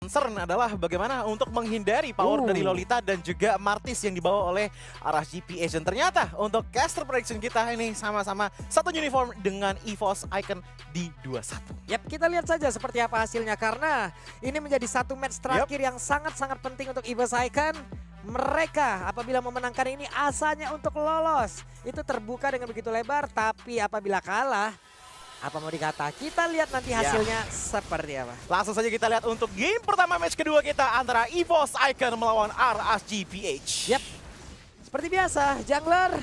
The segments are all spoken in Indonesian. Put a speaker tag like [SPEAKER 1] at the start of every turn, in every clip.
[SPEAKER 1] concern adalah bagaimana untuk menghindari power dari Lolita dan juga Martis yang dibawa oleh arah GPH. Dan ternyata untuk caster prediction kita ini sama-sama satu uniform dengan EVOS Icon di 21.
[SPEAKER 2] Yap, kita lihat saja seperti apa hasilnya karena ini menjadi satu match terakhir yang sangat-sangat penting untuk EVOS Icon. Mereka apabila memenangkan ini asanya untuk lolos itu terbuka dengan begitu lebar, tapi apabila kalah apa mau dikata, kita lihat nanti hasilnya seperti apa.
[SPEAKER 1] Langsung saja kita lihat untuk game pertama match kedua kita antara EVOS Icon melawan Aras GPH.
[SPEAKER 2] Yap, seperti biasa jungler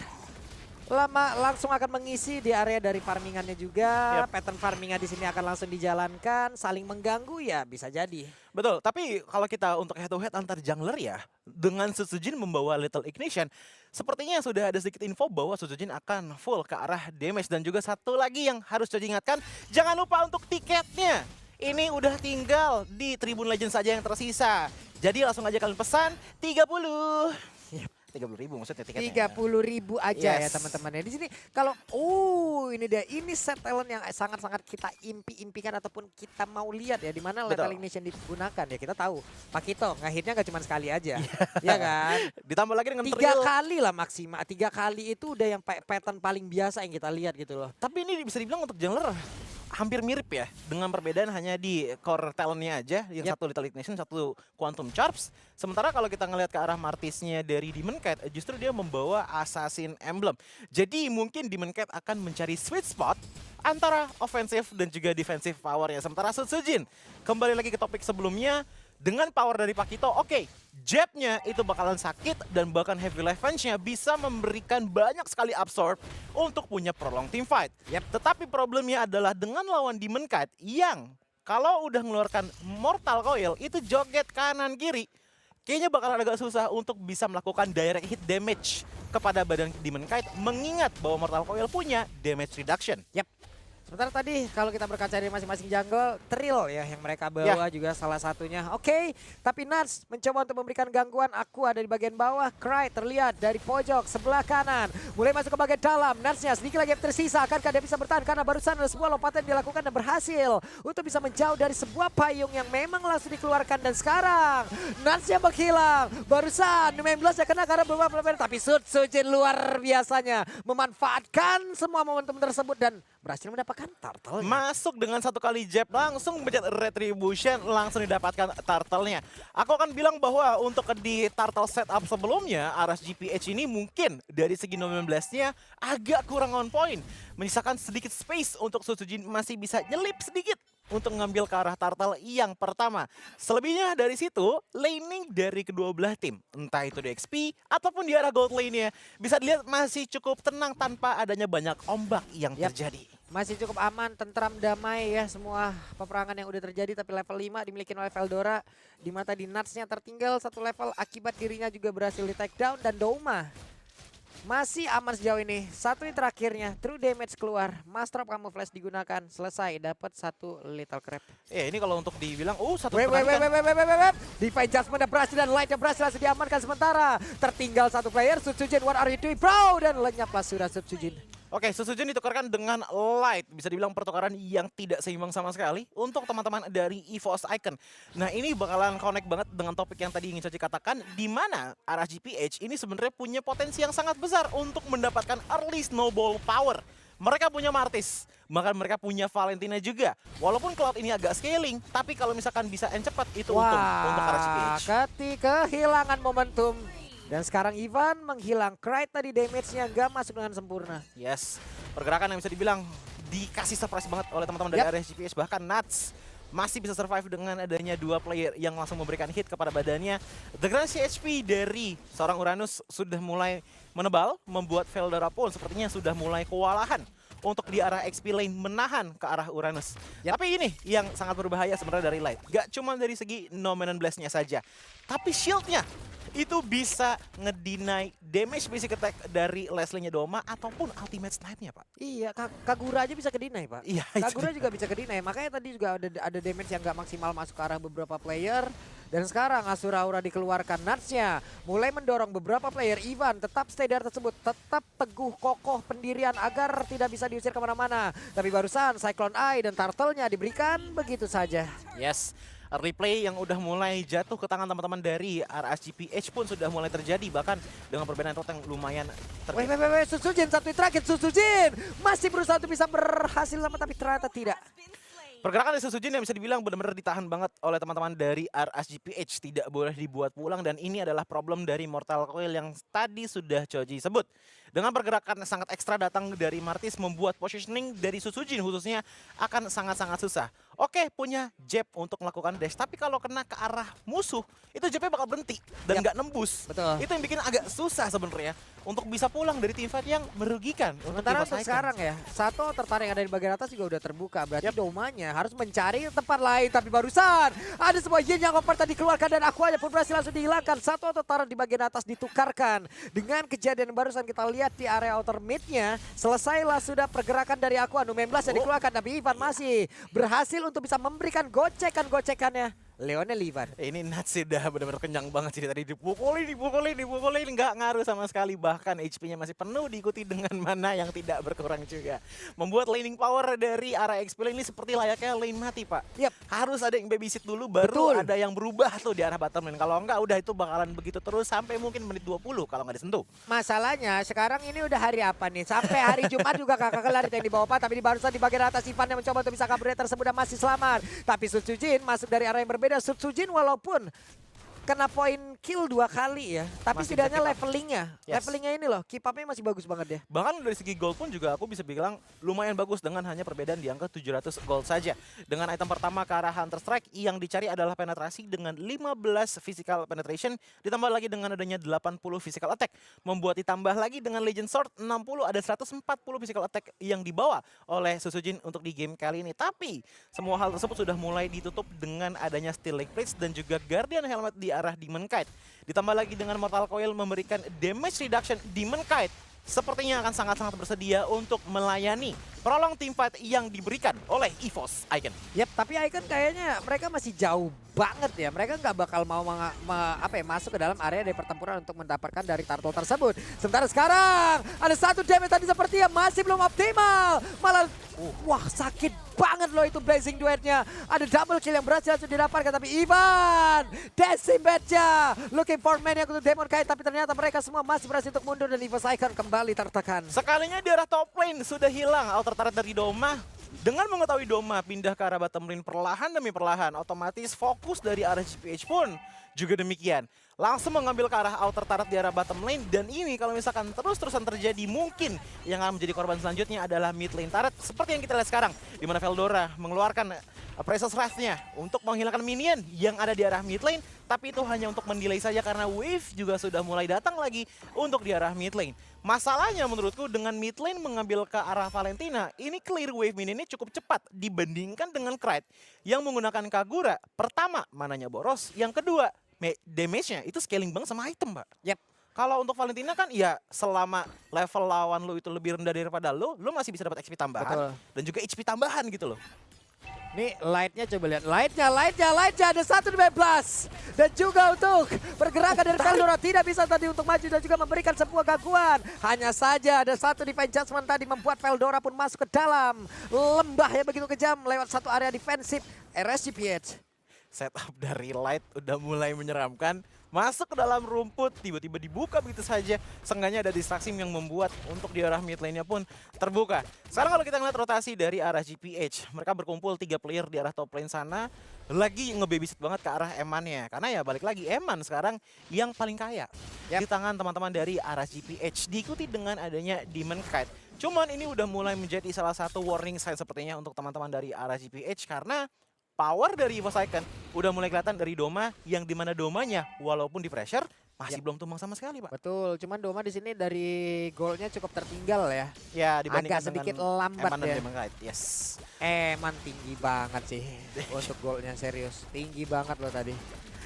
[SPEAKER 2] langsung akan mengisi di area dari farmingannya juga. Pattern farmingan di sini akan langsung dijalankan, saling mengganggu ya bisa jadi.
[SPEAKER 1] Betul, tapi kalau kita untuk head to head antar jungler ya, dengan Suzujin membawa Little Ignition, sepertinya sudah ada sedikit info bahwa Suzujin akan full ke arah damage. Dan juga satu lagi yang harus diingatkan, jangan lupa untuk tiketnya. Ini udah tinggal di Tribun Legend saja yang tersisa. Jadi langsung aja kalian pesan 30. 30.000 maksudnya tiketnya.
[SPEAKER 2] 30.000 aja ya teman-teman ya. Di sini kalau ini dia, ini set talent yang sangat-sangat kita impi-impikan ataupun kita mau lihat ya di mana level ignition digunakan ya. Kita tahu Pakito ngehitnya nggak cuma sekali aja. Ya kan?
[SPEAKER 1] Ditambah lagi dengan
[SPEAKER 2] 3 kali lah maksimal. 3 kali itu udah yang pattern paling biasa yang kita lihat gitu loh.
[SPEAKER 1] Tapi ini bisa dibilang untuk jungler hampir mirip ya, dengan perbedaan hanya di core talentnya aja, yang satu Little Ignition, satu Quantum Charms. Sementara kalau kita ngelihat ke arah Martisnya dari Demon Cat, justru dia membawa Assassin Emblem. Jadi mungkin Demon Cat akan mencari sweet spot antara offensive dan juga defensive powernya. Sementara Suzujin, kembali lagi ke topik sebelumnya, dengan power dari Pakito, jabnya itu bakalan sakit dan bahkan heavy defense-nya bisa memberikan banyak sekali absorb untuk punya prolong team fight. Tetapi problemnya adalah dengan lawan Demon Knight yang kalau udah mengeluarkan Mortal Coil itu joget kanan kiri, kayaknya bakalan agak susah untuk bisa melakukan direct hit damage kepada badan Demon Knight, mengingat bahwa Mortal Coil punya damage reduction.
[SPEAKER 2] Sementara tadi kalau kita berkaca dari masing-masing jungle, Trill ya yang mereka bawa juga salah satunya. Tapi Nuts mencoba untuk memberikan gangguan. Aku ada di bagian bawah, Cry terlihat dari pojok sebelah kanan. Mulai masuk ke bagian dalam, Nutsnya sedikit lagi yang tersisa. Akankah dia bisa bertahan karena barusan ada sebuah lompatan yang dilakukan dan berhasil untuk bisa menjauh dari sebuah payung yang memang langsung dikeluarkan. Dan sekarang Nutsnya menghilang. Barusan 19 ya kena karena beberapa pemain. Tapi Suzujin luar biasanya memanfaatkan semua momentum tersebut dan berhasil mendapatkan turtle.
[SPEAKER 1] Masuk dengan satu kali jab, langsung mencet retribution, langsung didapatkan turtle-nya. Aku akan bilang bahwa untuk di turtle setup sebelumnya, Aras GPH ini mungkin dari segi nominal blast-nya agak kurang on point. Menyisakan sedikit space untuk Suzujin masih bisa nyelip sedikit untuk mengambil ke arah turtle yang pertama. Selebihnya dari situ, laning dari kedua belah tim, entah itu di XP ataupun di arah gold lane-nya, bisa dilihat masih cukup tenang tanpa adanya banyak ombak yang terjadi.
[SPEAKER 2] Masih cukup aman, tentram, damai ya semua peperangan yang udah terjadi. Tapi level 5 dimiliki oleh Veldora, di mata di Nutsnya tertinggal satu level akibat dirinya juga berhasil di take down. Dan Douma masih aman sejauh ini. Satu ini terakhirnya, true damage keluar, Master of Camouflage digunakan, selesai, dapat satu Little Crab.
[SPEAKER 1] Ini kalau untuk dibilang, satu
[SPEAKER 2] Divine Judgment udah berhasil dan Light yang berhasil langsung diamankan sementara. Tertinggal satu player, Suzujin, what are you doing bro? Dan lenyaplah sudah Suzujin.
[SPEAKER 1] Suzujin ditukarkan dengan Light. Bisa dibilang pertukaran yang tidak seimbang sama sekali untuk teman-teman dari EVOS Icon. Nah ini bakalan connect banget dengan topik yang tadi ingin Coci katakan, di mana Aras GPH ini sebenarnya punya potensi yang sangat besar untuk mendapatkan early snowball power. Mereka punya Martis, bahkan mereka punya Valentina juga. Walaupun Cloud ini agak scaling, tapi kalau misalkan bisa end cepat itu untung untuk Aras GPH.
[SPEAKER 2] Ketika kehilangan momentum. Dan sekarang Ivan menghilang. Cry tadi damage-nya nggak masuk dengan sempurna.
[SPEAKER 1] Yes, pergerakan yang bisa dibilang dikasih surprise banget oleh teman-teman dari Aras GPH. Bahkan Nuts masih bisa survive dengan adanya dua player yang langsung memberikan hit kepada badannya. The Grand CHP dari seorang Uranus sudah mulai menebal, membuat Veldora pun sepertinya sudah mulai kewalahan untuk di arah XP lane menahan ke arah Uranus. Tapi ini yang sangat berbahaya sebenarnya dari Light. Gak cuma dari segi Nomenon Blast-nya saja, tapi shield-nya itu bisa ngedeny damage basic attack dari Leslie-nya Doma ataupun ultimate snipe-nya, Pak.
[SPEAKER 2] Iya, Kagura aja bisa kedinai, Pak.
[SPEAKER 1] Iya,
[SPEAKER 2] Kagura juga bisa kedinai. Makanya tadi juga ada damage yang nggak maksimal masuk ke arah beberapa player. Dan sekarang Asura Aura dikeluarkan, Nutsnya mulai mendorong beberapa player. Ivan tetap stay dari tersebut, tetap teguh kokoh pendirian agar tidak bisa diusir kemana-mana. Tapi barusan Cyclone Eye dan Turtle-nya diberikan begitu saja.
[SPEAKER 1] Yes, Early play yang udah mulai jatuh ke tangan teman-teman dari RSGPH pun sudah mulai terjadi, bahkan dengan perbedaan total yang lumayan terjadi.
[SPEAKER 2] Wait, Susujin satu hit terakhir, Susujin masih berusaha untuk bisa berhasil sama tapi ternyata tidak.
[SPEAKER 1] Pergerakan dari Susujin yang bisa dibilang benar-benar ditahan banget oleh teman-teman dari RSGPH, tidak boleh dibuat pulang, dan ini adalah problem dari Mortal Coil yang tadi sudah Choji sebut. Dengan pergerakan yang sangat ekstra datang dari Martis membuat positioning dari Susujin khususnya akan sangat-sangat susah. Oke, punya jab untuk melakukan dash, tapi kalau kena ke arah musuh, itu jabnya bakal berhenti dan nggak nembus.
[SPEAKER 2] Betul.
[SPEAKER 1] Itu yang bikin agak susah sebenarnya untuk bisa pulang dari teamfight yang merugikan.
[SPEAKER 2] Sementara untuk sekarang ya, satu tertarik yang ada di bagian atas juga udah terbuka. Berarti domanya harus mencari tempat lain. Tapi barusan ada sebuah yin yang oper tadi dikeluarkan dan aku aja pun berhasil langsung dihilangkan. Satu tertarik di bagian atas ditukarkan. Dengan kejadian barusan kita lihat di area outer mid-nya, selesailah sudah pergerakan dari aku. Anu 19 yang dikeluarkan, tapi Ivan masih berhasil untuk bisa memberikan gocekan-gocekannya. Leonel Ivan.
[SPEAKER 1] Ini Nats sudah benar-benar kenyang banget sih tadi, dipukulin, nggak ngaruh sama sekali, bahkan HP-nya masih penuh, diikuti dengan mana yang tidak berkurang juga. Membuat laning power dari area XP ini seperti layaknya lane mati, Pak.
[SPEAKER 2] Yap.
[SPEAKER 1] Harus ada yang babysit dulu, baru ada yang berubah tuh di arah bottom lane. Kalau enggak udah itu bakalan begitu terus sampai mungkin menit 20 kalau nggak disentuh.
[SPEAKER 2] Masalahnya sekarang ini udah hari apa nih? Sampai hari Jumat juga kakak kelar yang di bawah Pak, tapi di barusan di bagian atas Ivan yang mencoba untuk bisa kabur tersebut dan masih selamat. Tapi Susujin masuk dari arah yang berbeda. Susujin walaupun kena poin kill 2 kali ya, tapi
[SPEAKER 1] masih
[SPEAKER 2] setidaknya levelingnya,
[SPEAKER 1] Yes.
[SPEAKER 2] ini loh, keep up-nya masih bagus banget ya.
[SPEAKER 1] Bahkan dari segi gold pun juga aku bisa bilang lumayan bagus dengan hanya perbedaan di angka 700 gold saja. Dengan item pertama ke arah Hunter Strike yang dicari adalah penetrasi dengan 15 physical penetration, ditambah lagi dengan adanya 80 physical attack. Membuat ditambah lagi dengan Legend Sword 60, ada 140 physical attack yang dibawa oleh Susujin untuk di game kali ini. Tapi semua hal tersebut sudah mulai ditutup dengan adanya Steel Lake Blades dan juga Guardian Helmet di arah Demon Kite. Ditambah lagi dengan Mortal Coil memberikan damage reduction. Demon Kite sepertinya akan sangat-sangat bersedia untuk melayani prolong teamfight yang diberikan oleh EVOS Icon.
[SPEAKER 2] Yap, tapi Icon kayaknya mereka masih jauh banget ya. Mereka nggak bakal mau masuk ke dalam area dari pertempuran untuk mendapatkan dari turtle tersebut. Sementara sekarang ada satu damage tadi sepertinya masih belum optimal. Malah wah sakit banget loh itu blazing duetnya. Ada double kill yang berhasil langsung didapatkan, tapi Ivan Decimate-nya looking for maniac untuk Demon Kite, tapi ternyata mereka semua masih berhasil untuk mundur dan EVOS Icon kembali tertekan.
[SPEAKER 1] Sekalinya di arah top lane sudah hilang outer turret dari Doma. Dengan mengetahui Doma pindah ke arah bottom lane perlahan demi perlahan, otomatis fokus dari RSGPH pun juga demikian. Langsung mengambil ke arah outer turret di arah bottom lane, dan ini kalau misalkan terus-terusan terjadi, mungkin yang akan menjadi korban selanjutnya adalah mid lane turret. Seperti yang kita lihat sekarang, di mana Veldora mengeluarkan Precious Wrath-nya untuk menghilangkan minion yang ada di arah mid lane, tapi itu hanya untuk mendelay saja karena wave juga sudah mulai datang lagi untuk di arah mid lane. Masalahnya menurutku dengan mid lane mengambil ke arah Valentina, ini clear wave minionnya cukup cepat dibandingkan dengan Krite yang menggunakan Kagura. Pertama, mananya boros, yang kedua, damage-nya itu scaling banget sama item, Mbak.
[SPEAKER 2] Yap.
[SPEAKER 1] Kalau untuk Valentina kan ya selama level lawan lu itu lebih rendah daripada lu masih bisa dapat XP tambahan.
[SPEAKER 2] Betul.
[SPEAKER 1] Dan juga HP tambahan gitu loh.
[SPEAKER 2] Nih light-nya coba lihat, lightnya ada 1-12. Dan juga untuk pergerakan dari Veldora tidak bisa tadi untuk maju dan juga memberikan sebuah gangguan. Hanya saja ada satu defense judgment tadi membuat Veldora pun masuk ke dalam lembah yang begitu kejam lewat satu area defensif RSGPH.
[SPEAKER 1] Setup dari Light udah mulai menyeramkan. Masuk ke dalam rumput, tiba-tiba dibuka begitu saja. Seenggaknya ada distraksi yang membuat untuk di arah mid lane-nya pun terbuka. Sekarang kalau kita ngeliat rotasi dari arah GPH, mereka berkumpul 3 player di arah top lane sana. Lagi ngebabysit banget ke arah Eman-nya. Karena ya balik lagi, Eman sekarang yang paling kaya di tangan teman-teman dari arah GPH. Diikuti dengan adanya Demon Kite. Cuman ini udah mulai menjadi salah satu warning sign sepertinya untuk teman-teman dari arah GPH. Karena power dari EVOS Icon udah mulai kelihatan dari Doma, yang dimana Domanya walaupun di pressure masih belum tumbang sama sekali, Pak.
[SPEAKER 2] Betul, cuman Doma di sini dari golnya cukup tertinggal ya.
[SPEAKER 1] Ya, dibandingkan
[SPEAKER 2] agak sedikit
[SPEAKER 1] dengan
[SPEAKER 2] lambat
[SPEAKER 1] Eman dan
[SPEAKER 2] ya.
[SPEAKER 1] Demon Kite. Yes.
[SPEAKER 2] Eman tinggi banget sih untuk golnya, serius. Tinggi banget loh tadi.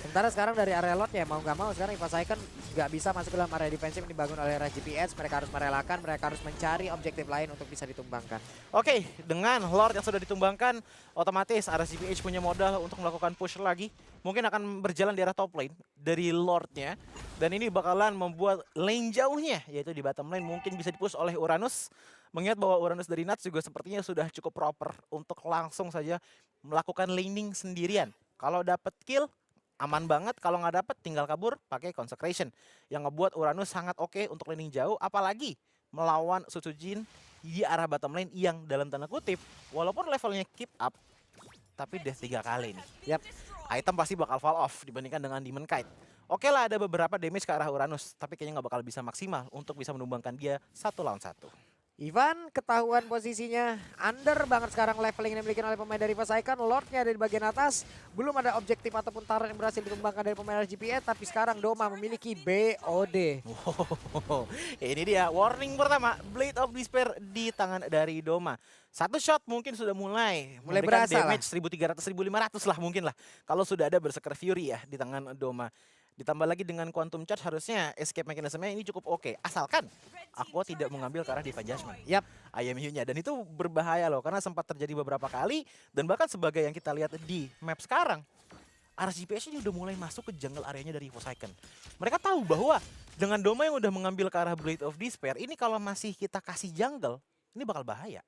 [SPEAKER 2] Sementara sekarang dari area lot ya mau nggak mau sekarang EVOS Icon nggak bisa masuk ke dalam area defensif yang dibangun oleh RSGPH. Mereka harus merelakan, mereka harus mencari objektif lain untuk bisa ditumbangkan.
[SPEAKER 1] Oke, dengan Lord yang sudah ditumbangkan, otomatis RSGPH punya modal untuk melakukan push lagi. Mungkin akan berjalan di arah top lane dari Lordnya. Dan ini bakalan membuat lane jauhnya, yaitu di bottom lane mungkin bisa dipush oleh Uranus. Mengingat bahwa Uranus dari Nuts juga sepertinya sudah cukup proper untuk langsung saja melakukan laning sendirian. Kalau dapet kill aman banget, kalau nggak dapet tinggal kabur pakai Consecration yang ngebuat Uranus sangat oke untuk laning jauh, apalagi melawan Sutsujin di arah bottom lane yang dalam tanda kutip walaupun levelnya keep up tapi death 3 kali nih.
[SPEAKER 2] Yap.
[SPEAKER 1] Item pasti bakal fall off dibandingkan dengan Demon Kite. Oke lah ada beberapa damage ke arah Uranus, tapi kayaknya nggak bakal bisa maksimal untuk bisa menumbangkan dia 1 lawan 1.
[SPEAKER 2] Ivan ketahuan posisinya under banget sekarang leveling yang dimiliki oleh pemain dari Forsaken. Lordnya ada di bagian atas. Belum ada objektif ataupun turret yang berhasil ditumbangkan dari pemain RGPS. Tapi sekarang Doma memiliki BOD.
[SPEAKER 1] Wow, ini dia warning pertama, Blade of Despair di tangan dari Doma. Satu shot mungkin sudah mulai memberikan
[SPEAKER 2] berasa
[SPEAKER 1] damage 1300-1500 lah mungkin lah. Kalau sudah ada Berserker Fury ya di tangan Doma. Ditambah lagi dengan Quantum Charge harusnya escape mechanism-nya ini cukup oke. Asalkan Aqua tidak mengambil ke arah Diva Judgment.
[SPEAKER 2] Yap.
[SPEAKER 1] IMU-nya. Dan itu berbahaya loh karena sempat terjadi beberapa kali. Dan bahkan sebagai yang kita lihat di map sekarang. RGPS ini udah mulai masuk ke jungle areanya dari Forsaken. Mereka tahu bahwa dengan Doma yang udah mengambil ke arah Blade of Despair. Ini kalau masih kita kasih jungle, ini bakal bahaya.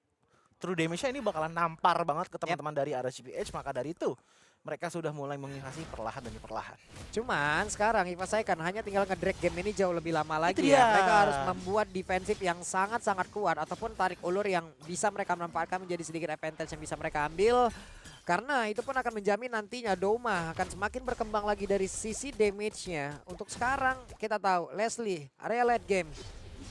[SPEAKER 1] True damage-nya ini bakalan nampar banget ke teman-teman dari RGPH. Maka dari itu mereka sudah mulai menginvasi perlahan demi perlahan.
[SPEAKER 2] Cuman sekarang Forsaken hanya tinggal nge-drag game ini jauh lebih lama lagi
[SPEAKER 1] Itu
[SPEAKER 2] ya.
[SPEAKER 1] dia.
[SPEAKER 2] Mereka harus membuat defensif yang sangat-sangat kuat ataupun tarik ulur yang bisa mereka manfaatkan menjadi sedikit advantage yang bisa mereka ambil. Karena itu pun akan menjamin nantinya Doma akan semakin berkembang lagi dari sisi damage-nya. Untuk sekarang kita tahu Leslie area late game.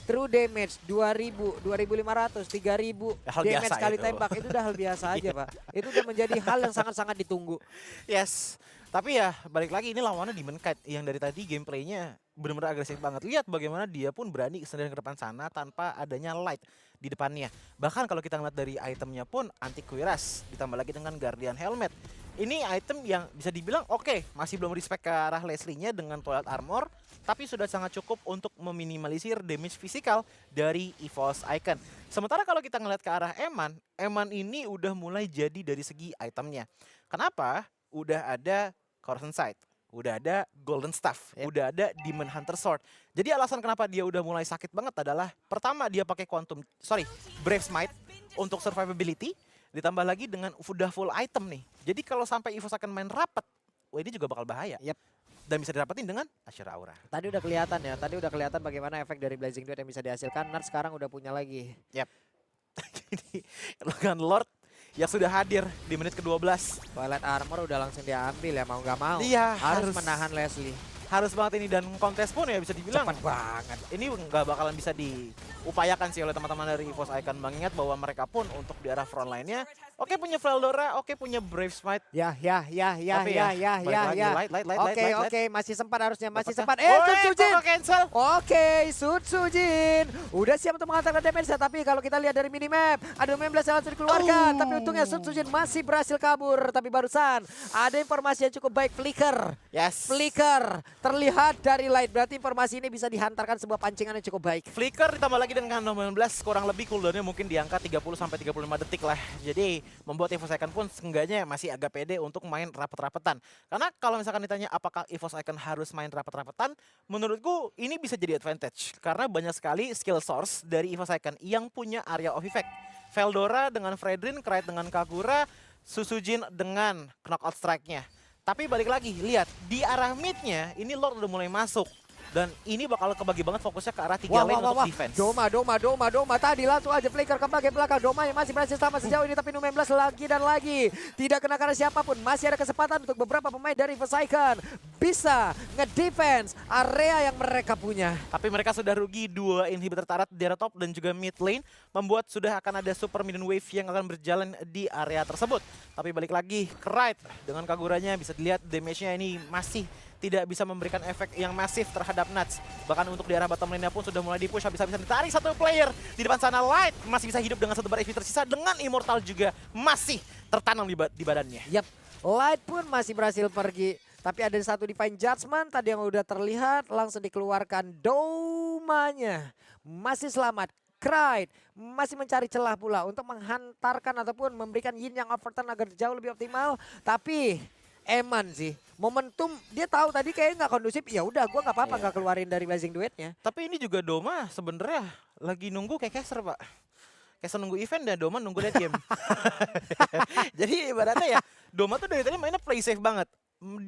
[SPEAKER 2] True damage 2000, 2500, 3000
[SPEAKER 1] Hal
[SPEAKER 2] damage
[SPEAKER 1] biasa
[SPEAKER 2] sekali
[SPEAKER 1] itu.
[SPEAKER 2] tembak. Itu udah hal biasa aja Pak. Itu udah menjadi hal yang sangat-sangat ditunggu.
[SPEAKER 1] Yes, tapi ya balik lagi ini lawannya Demon Kite yang dari tadi gameplaynya benar-benar agresif banget. Lihat bagaimana dia pun berani sendirian ke depan sana tanpa adanya light di depannya. Bahkan kalau kita ngeliat dari itemnya pun anti kuiras ditambah lagi dengan Guardian Helmet. Ini item yang bisa dibilang oke, masih belum respect ke arah Leslie-nya dengan Twilight Armor, tapi sudah sangat cukup untuk meminimalisir damage fisikal dari EVOS Icon. Sementara kalau kita ngeliat ke arah Eman, Eman ini udah mulai jadi dari segi itemnya. Kenapa? Udah ada Corson Sight, udah ada Golden Staff, udah ada Demon Hunter Sword. Jadi alasan kenapa dia udah mulai sakit banget adalah pertama dia pakai Brave Smite untuk survivability, ditambah lagi dengan udah full item nih. Jadi kalau sampai EVOS akan main rapet, wah ini juga bakal bahaya.
[SPEAKER 2] Yap.
[SPEAKER 1] Dan bisa didapetin dengan Ashura Aura.
[SPEAKER 2] Tadi udah kelihatan ya, tadi udah kelihatan bagaimana efek dari Blazing Duet yang bisa dihasilkan. Nart sekarang udah punya lagi.
[SPEAKER 1] Jadi Logan Lord yang sudah hadir di menit ke-12.
[SPEAKER 2] Twilight Armor udah langsung diambil ya, mau nggak mau.
[SPEAKER 1] Iya,
[SPEAKER 2] harus menahan Leslie.
[SPEAKER 1] Harus banget ini, dan kontes pun ya bisa dibilang
[SPEAKER 2] Cepat banget.
[SPEAKER 1] ini nggak bakalan bisa diupayakan sih oleh teman-teman dari EVOS Icon. Mengingat bahwa mereka pun untuk di arah front line-nya oke punya Veldora, oke punya Brave Smite.
[SPEAKER 2] Tapi
[SPEAKER 1] Balik lagi, light.
[SPEAKER 2] Oke, masih sempat harusnya, masih
[SPEAKER 1] Dapatnya.
[SPEAKER 2] sempat.
[SPEAKER 1] Sutsujin
[SPEAKER 2] Sutsujin. Oke, Sutsujin udah siap untuk menghantarkan damage, tapi kalau kita lihat dari minimap, ada 15 yang harus dikeluarkan, tapi untungnya Sutsujin masih berhasil kabur. Tapi barusan ada informasi yang cukup baik, Flicker.
[SPEAKER 1] Yes.
[SPEAKER 2] Flicker terlihat dari light, berarti informasi ini bisa dihantarkan sebuah pancingan yang cukup baik.
[SPEAKER 1] Flicker ditambah lagi dengan 19 kurang lebih cooldownnya mungkin di angka 30-35 detik lah. Jadi membuat EVOS Icon pun seenggaknya masih agak pede untuk main rapet-rapetan. Karena kalau misalkan ditanya apakah EVOS Icon harus main rapet-rapetan, menurutku ini bisa jadi advantage. Karena banyak sekali skill source dari EVOS Icon yang punya area of effect. Veldora dengan Fredrin, Krayt dengan Kagura, Sutsujin dengan knockout strike-nya. Tapi balik lagi, lihat di arah mid-nya ini Lord udah mulai masuk. Dan ini bakal kebagi banget fokusnya ke arah 3 lane untuk defense.
[SPEAKER 2] Doma. Tadi langsung aja Flicker ke bagian belakang. Doma yang masih berhasil sama sejauh ini, tapi 16 lagi dan lagi. Tidak kena karena siapapun. Masih ada kesempatan untuk beberapa pemain dari Forsaken bisa nge-defense area yang mereka punya.
[SPEAKER 1] Tapi mereka sudah rugi 2 inhibitor turret di area top dan juga mid lane. Membuat sudah akan ada super minion wave yang akan berjalan di area tersebut. Tapi balik lagi, Krayt dengan Kaguranya bisa dilihat damage-nya ini masih tidak bisa memberikan efek yang masif terhadap Nuts. Bahkan untuk di arah bottom lane-nya pun sudah mulai di-push, habis-habisan ditarik satu player. Di depan sana Light masih bisa hidup dengan 1 bar HP tersisa, dengan Immortal juga masih tertanam di badannya.
[SPEAKER 2] Yap, Light pun masih berhasil pergi. Tapi ada satu Divine Judgment tadi yang udah terlihat, langsung dikeluarkan Domanya. Masih selamat. Krayt masih mencari celah pula untuk menghantarkan ataupun memberikan yin yang overturn agar jauh lebih optimal. Tapi Eman sih, momentum dia tahu tadi kayaknya nggak kondusif, ya udah gue nggak apa-apa nggak keluarin dari Blazing Duetnya.
[SPEAKER 1] Tapi ini juga Doma sebenarnya lagi nunggu kayak Caster, Pak. Caster nunggu event dan Doma nunggu late game. Jadi ibaratnya ya Doma tuh dari tadi mainnya play safe banget.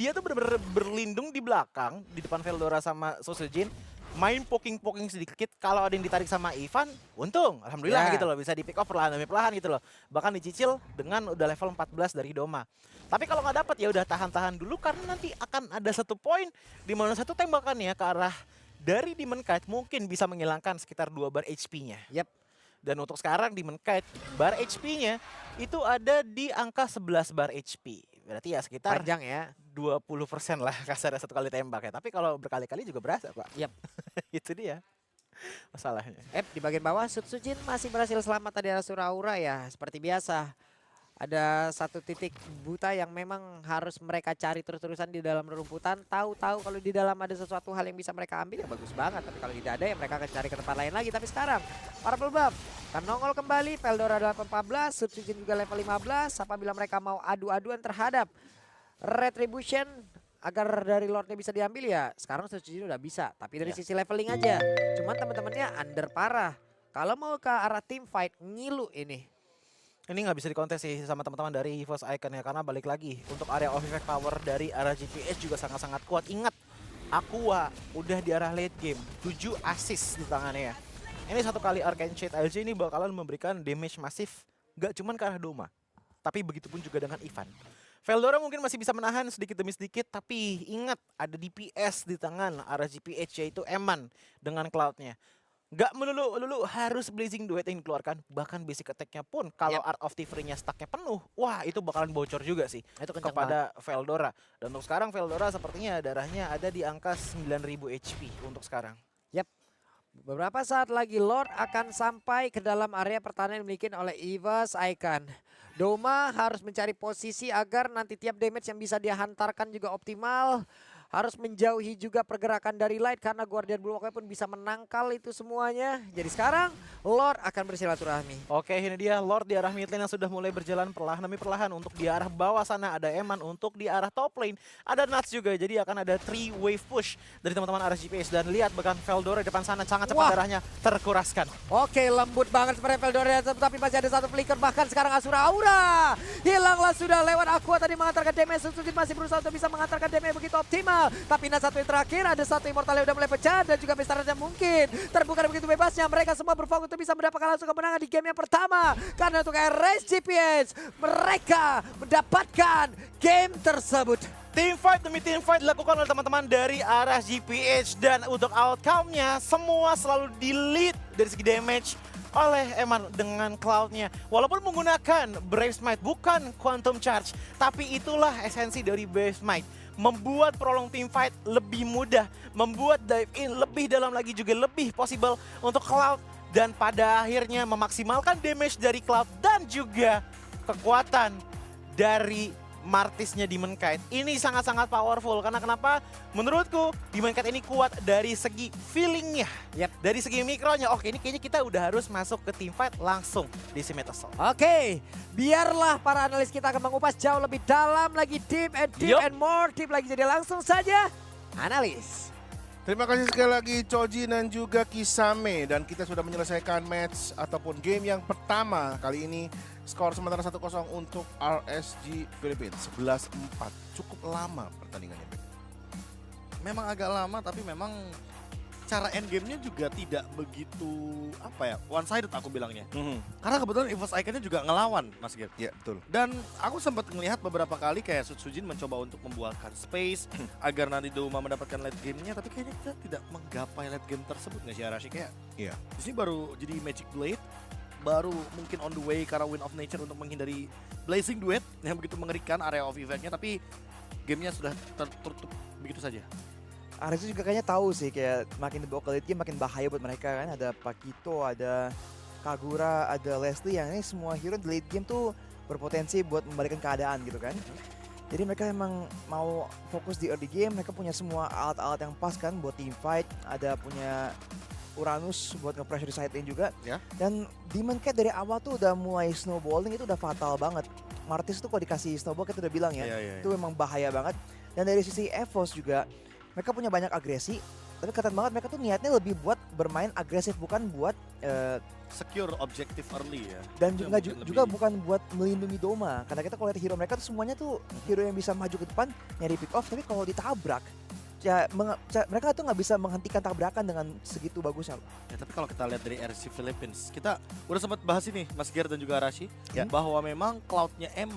[SPEAKER 1] Dia tuh bener-bener berlindung di belakang, di depan Veldora sama Sosejin. Main poking-poking sedikit, kalau ada yang ditarik sama Ivan, untung. Alhamdulillah gitu loh, bisa di pick off perlahan demi perlahan gitu loh. Bahkan dicicil dengan udah level 14 dari Doma. Tapi kalau nggak dapat ya udah tahan-tahan dulu karena nanti akan ada satu poin di mana satu tembakannya ke arah dari Demon Knight mungkin bisa menghilangkan sekitar 2 bar HP-nya.
[SPEAKER 2] Yap.
[SPEAKER 1] Dan untuk sekarang Demon Knight bar HP-nya itu ada di angka 11 bar HP. Berarti ya sekitar
[SPEAKER 2] Panjang ya.
[SPEAKER 1] 20% lah kasarnya satu kali tembak ya. Tapi kalau berkali-kali juga berasa, Pak.
[SPEAKER 2] Yap.
[SPEAKER 1] Itu dia masalahnya.
[SPEAKER 2] Di bagian bawah Sutsujin masih berhasil selamat tadi Asura Aura ya. Seperti biasa. Ada satu titik buta yang memang harus mereka cari terus-terusan di dalam rumputan. Tahu-tahu kalau di dalam ada sesuatu hal yang bisa mereka ambil ya bagus banget. Tapi kalau tidak ada ya mereka akan cari ke tempat lain lagi. Tapi sekarang para pelbab akan nongol kembali. Veldora level 14, Sutsujin juga level 15. Apabila mereka mau adu-aduan terhadap Retribution agar dari Lordnya bisa diambil ya. Sekarang Sutsujin udah bisa. Tapi dari sisi leveling aja. Cuman teman-temannya under parah. Kalau mau ke arah team fight ngilu ini.
[SPEAKER 1] Ini nggak bisa dikontes sih sama teman-teman dari EVOS Icon ya, karena balik lagi untuk area of effect power dari arah GPS juga sangat-sangat kuat. Ingat, Aqua udah di arah late game, 7 assist di tangannya ya. Ini satu kali Arcane Shade aja ini bakalan memberikan damage masif, gak cuman ke arah Doma, tapi begitu pun juga dengan Ivan. Veldora mungkin masih bisa menahan sedikit demi sedikit, tapi ingat ada DPS di tangan arah GPH yaitu Eman dengan Cloud-nya. Gak melulu harus Blazing Duet yang dikeluarkan, bahkan basic attack-nya pun kalau Art of Thievery-nya stack-nya penuh, wah itu bakalan bocor juga sih
[SPEAKER 2] Itu
[SPEAKER 1] kepada Veldora. Dan untuk sekarang Veldora sepertinya darahnya ada di angka 9000 HP untuk sekarang.
[SPEAKER 2] Yap. Beberapa saat lagi Lord akan sampai ke dalam area pertahanan yang dimiliki oleh EVOS Icon. Doma harus mencari posisi agar nanti tiap damage yang bisa dia hantarkan juga optimal. Harus menjauhi juga pergerakan dari Light karena Guardian Bulwark pun bisa menangkal itu semuanya. Jadi sekarang Lord akan bersilaturahmi.
[SPEAKER 1] Oke, ini dia Lord di arah mid lane yang sudah mulai berjalan perlahan demi perlahan. Untuk di arah bawah sana ada Eman, untuk di arah top lane ada Nuts juga. Jadi akan ada 3 wave push dari teman-teman arah GPS. Dan lihat bahkan Veldora di depan sana sangat cepat darahnya terkuraskan.
[SPEAKER 2] Oke, lembut banget seperti Veldora, tapi masih ada satu flicker. Bahkan sekarang Asura Aura hilanglah sudah lewat. Aqua tadi mengantarkan damage. Sutsujin masih berusaha untuk bisa mengantarkan damage begitu optimal. Tapi satu yang terakhir ada satu immortal yang udah mulai pecah dan juga Pestaran yang mungkin terbuka begitu bebasnya. Mereka semua berfokus untuk bisa mendapatkan langsung kemenangan di game yang pertama. Karena untuk RSGPS mereka mendapatkan game tersebut.
[SPEAKER 1] Team fight demi team fight dilakukan oleh teman-teman dari arah GPH. Dan untuk outcome-nya semua selalu di-lead dari segi damage oleh Eman dengan Cloud-nya. Walaupun menggunakan Brave Smite bukan Quantum Charge, tapi itulah esensi dari Brave Smite. Membuat prolong team fight lebih mudah, membuat dive in lebih dalam lagi juga lebih possible untuk Cloud. Dan pada akhirnya memaksimalkan damage dari Cloud dan juga kekuatan dari Martisnya Demon Knight. Ini sangat-sangat powerful karena kenapa? Menurutku Demon Knight ini kuat dari segi feelingnya, dari segi mikronya. Oke, ini kayaknya kita udah harus masuk ke team fight langsung di si Metasol.
[SPEAKER 2] Oke, biarlah para analis kita akan mengupas jauh lebih dalam lagi deep and more deep lagi. Jadi langsung saja analis.
[SPEAKER 3] Terima kasih sekali lagi Choji dan juga Kisame. Dan kita sudah menyelesaikan match ataupun game yang pertama. Kali ini skor sementara 1-0 untuk RSG Philippines. 11-4. Cukup lama pertandingannya.
[SPEAKER 4] Memang agak lama tapi memang cara endgame-nya juga tidak begitu one sided aku bilangnya. Karena kebetulan EVOS Icon-nya juga ngelawan Mas Gir.
[SPEAKER 3] Ya betul.
[SPEAKER 4] Dan aku sempat melihat beberapa kali kayak Sutsujin mencoba untuk membuatkan space agar nanti Doma mendapatkan late game-nya, tapi kayaknya kita tidak menggapai late game tersebut nggak sih Arashi? Kayak
[SPEAKER 3] Iya.
[SPEAKER 4] di sini baru jadi Magic Blade, baru mungkin on the way karena Wind of Nature untuk menghindari Blazing Duet yang begitu mengerikan area of effect-nya, tapi gamenya sudah tertutup begitu saja.
[SPEAKER 5] RSG juga kayaknya tahu sih kayak makin dibawa ke late game makin bahaya buat mereka kan. Ada Pakito, ada Kagura, ada Leslie yang ini semua hero di late game tuh berpotensi buat membalikan keadaan gitu kan. Jadi mereka emang mau fokus di early game, mereka punya semua alat-alat yang pas kan buat team fight. Ada punya Uranus buat nge-pressure di side lane juga.
[SPEAKER 3] Ya.
[SPEAKER 5] Dan Demon Knight dari awal tuh udah mulai snowballing, itu udah fatal banget. Martis tuh kalau dikasih snowball kita udah bilang ya, itu memang bahaya banget. Dan dari sisi EVOS juga, mereka punya banyak agresi, tapi kelihatan banget mereka tuh niatnya lebih buat bermain agresif, bukan buat
[SPEAKER 4] Secure objective early ya.
[SPEAKER 5] dan
[SPEAKER 4] Itu
[SPEAKER 5] juga
[SPEAKER 4] mungkin
[SPEAKER 5] juga
[SPEAKER 4] lebih-
[SPEAKER 5] bukan buat melindungi Doma. Karena kita kalau lihat hero mereka tuh semuanya tuh hero yang bisa maju ke depan nyari pick off, tapi kalau ditabrak ya mereka tuh nggak bisa menghentikan tabrakan dengan segitu bagusnya.
[SPEAKER 4] Ya, tapi kalau kita lihat dari RC Philippines, kita udah sempat bahas ini Mas Ger dan juga Arashi
[SPEAKER 3] Ya.
[SPEAKER 4] bahwa memang Cloud-nya